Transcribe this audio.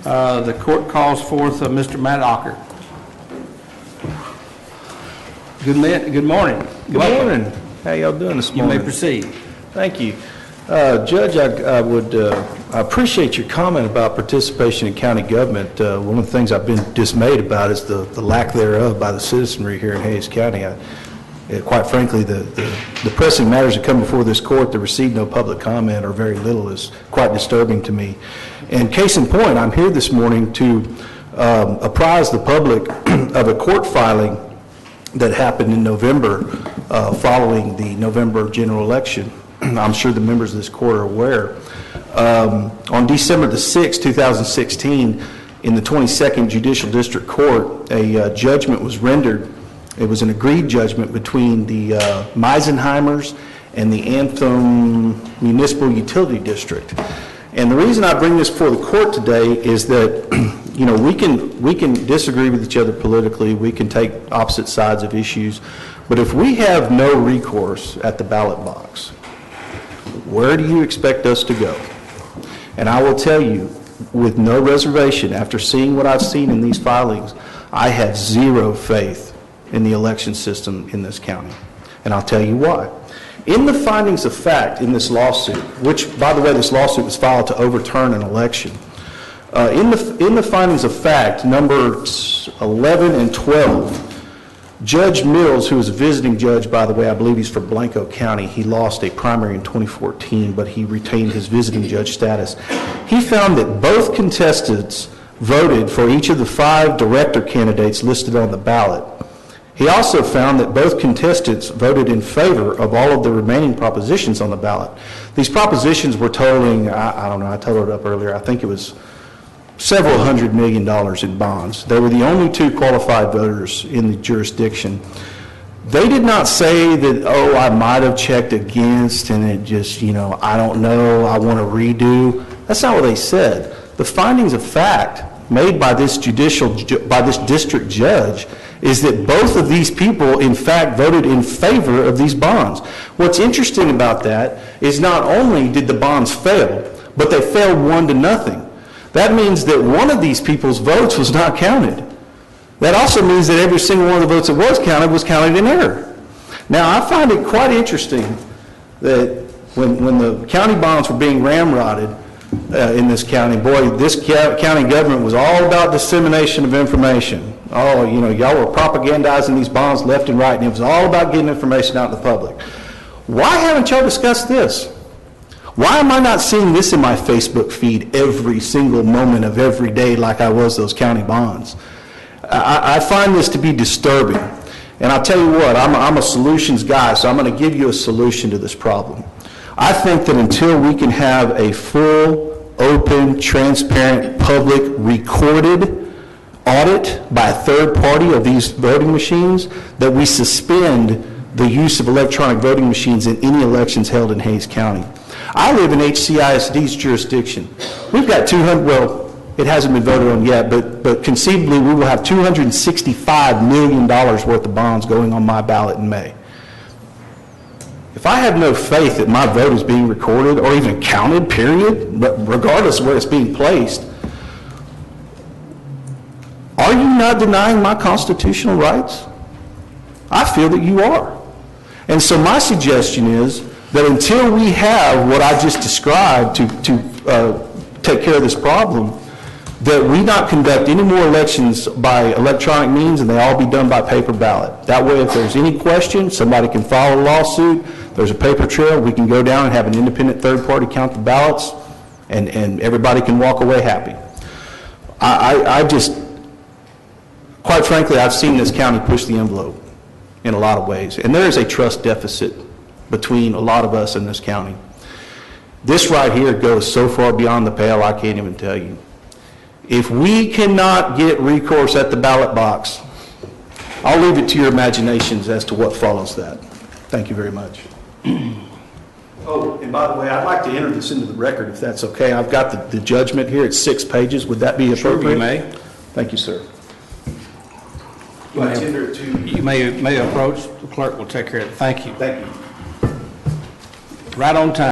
The court calls forth Mr. Matt Ocker. Good morning. Good morning. How y'all doing this morning? You may proceed. Thank you. Judge, I appreciate your comment about participation in county government. One of the things I've been dismayed about is the lack thereof by the citizenry here in Hays County. Quite frankly, the pressing matters that come before this court that receive no public comment or very little is quite disturbing to me. And case in point, I'm here this morning to apprise the public of a court filing that happened in November following the November general election. I'm sure the members of this court are aware. On December the 6th, 2016, in the 22nd Judicial District Court, a judgment was rendered. It was an agreed judgment between the Meisenheimers and the Anthem Municipal Utility District. And the reason I bring this before the court today is that, you know, we can disagree with each other politically, we can take opposite sides of issues, but if we have no recourse at the ballot box, where do you expect us to go? And I will tell you, with no reservation, after seeing what I've seen in these filings, I have zero faith in the election system in this county. And I'll tell you why. In the findings of fact in this lawsuit, which, by the way, this lawsuit was filed to overturn an election, in the findings of fact, numbers 11 and 12, Judge Mills, who is a visiting judge, by the way, I believe he's from Blanco County, he lost a primary in 2014, but he retained his visiting judge status. He found that both contestants voted for each of the 5 director candidates listed on the ballot. He also found that both contestants voted in favor of all of the remaining propositions on the ballot. These propositions were totaling, I don't know, I totaled it up earlier, I think it was several $100 million in bonds. They were the only 2 qualified voters in the jurisdiction. They did not say that, oh, I might have checked against and it just, you know, I don't know, I want to redo. That's not what they said. The findings of fact made by this district judge is that both of these people, in fact, voted in favor of these bonds. What's interesting about that is not only did the bonds fail, but they failed 1-0. That means that one of these people's votes was not counted. That also means that every single one of the votes that was counted in error. Now, I find it quite interesting that when the county bonds were being ramrodded in this county, boy, this county government was all about dissemination of information. Oh, you know, y'all were propagandizing these bonds left and right, and it was all about getting information out to the public. Why haven't y'all discussed this? Why am I not seeing this in my Facebook feed every single moment of every day like I was those county bonds? I find this to be disturbing. And I'll tell you what, I'm a solutions guy, so I'm going to give you a solution to this problem. I think that until we can have a full, open, transparent, public, recorded audit by a third party of these voting machines, that we suspend the use of electronic voting machines in any elections held in Hays County. I live in HCISD's jurisdiction. We've got 200, well, it hasn't been voted on yet, but conceivably we will have $265 million worth of bonds going on my ballot in May. If I have no faith that my vote is being recorded or even counted, period, regardless of where it's being placed, are you not denying my constitutional rights? I feel that you are. And so my suggestion is that until we have what I just described to take care of this problem, that we not conduct any more elections by electronic means and they all be done by paper ballot. That way, if there's any question, somebody can file a lawsuit, there's a paper trail, we can go down and have an independent third party count the ballots, and everybody can walk away happy. I just, quite frankly, I've seen this county push the envelope in a lot of ways, and there is a trust deficit between a lot of us in this county. This right here goes so far beyond the pale, I can't even tell you. If we cannot get recourse at the ballot box, I'll leave it to your imaginations as to what follows that. Thank you very much. Oh, and by the way, I'd like to enter this into the record if that's okay. I've got the judgment here. It's 6 pages. Would that be appropriate? Sure, you may. Thank you, sir. You may approach. The clerk will take care of it. Thank you. Thank you. Right on time.